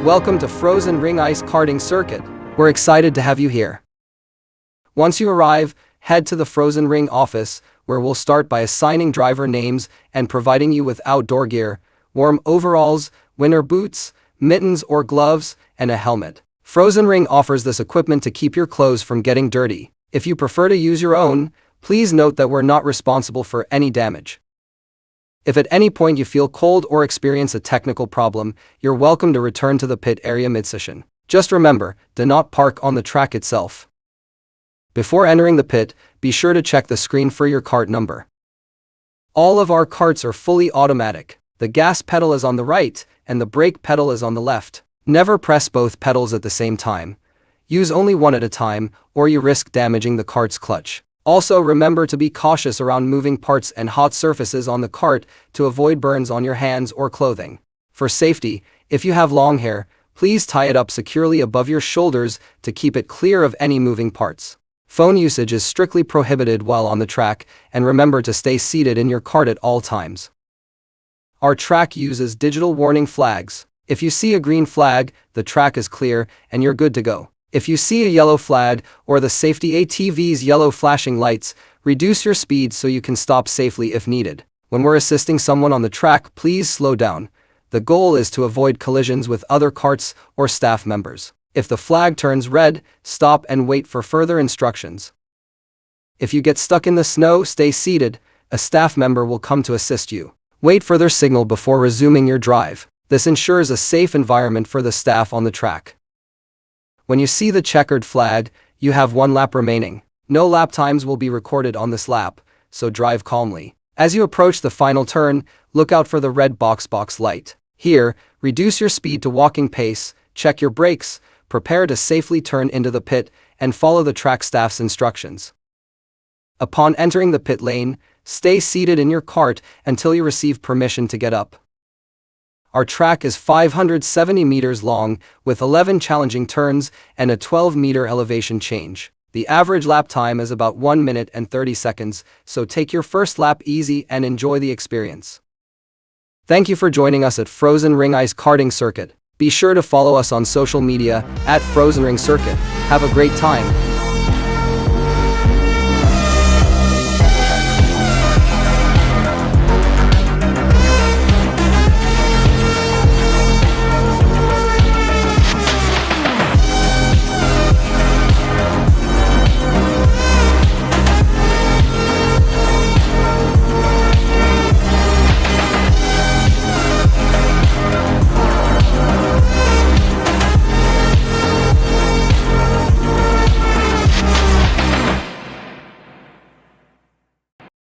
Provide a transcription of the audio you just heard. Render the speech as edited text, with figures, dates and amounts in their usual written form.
Welcome to Frozen Ring Ice Karting Circuit. We're excited to have you here. Once you arrive, head to the Frozen Ring office, where we'll start by assigning driver names and providing you with outdoor gear, warm overalls, winter boots, mittens or gloves, and a helmet. Frozen Ring offers this equipment to keep your clothes from getting dirty. If you prefer to use your own, please note that we're not responsible for any damage. If at any point you feel cold or experience a technical problem, you're welcome to return to the pit area mid-session. Just remember, do not park on the track itself. Before entering the pit, be sure to check the screen for your kart number. All of our karts are fully automatic. The gas pedal is on the right, and the brake pedal is on the left. Never press both pedals at the same time. Use only one at a time, or you risk damaging the kart's clutch. Also, remember to be cautious around moving parts and hot surfaces on the kart to avoid burns on your hands or clothing. For safety, if you have long hair, please tie it up securely above your shoulders to keep it clear of any moving parts. Phone usage is strictly prohibited while on the track, and remember to stay seated in your kart at all times. Our track uses digital warning flags. If you see a green flag, the track is clear and you're good to go. If you see a yellow flag or the safety ATV's yellow flashing lights, reduce your speed so you can stop safely if needed. When we're assisting someone on the track, please slow down. The goal is to avoid collisions with other karts or staff members. If the flag turns red, stop and wait for further instructions. If you get stuck in the snow, stay seated. A staff member will come to assist you. Wait for their signal before resuming your drive. This ensures a safe environment for the staff on the track. When you see the checkered flag, you have one lap remaining. No lap times will be recorded on this lap, so drive calmly. As you approach the final turn, look out for the red box light. Here, reduce your speed to walking pace, check your brakes, prepare to safely turn into the pit, and follow the track staff's instructions. Upon entering the pit lane, stay seated in your kart until you receive permission to get up. Our track is 570 meters long, with 11 challenging turns and a 12-meter elevation change. The average lap time is about 1 minute and 30 seconds, so take your first lap easy and enjoy the experience. Thank you for joining us at Frozen Ring Ice Karting Circuit. Be sure to follow us on social media @Frozen Ring Circuit. Have a great time.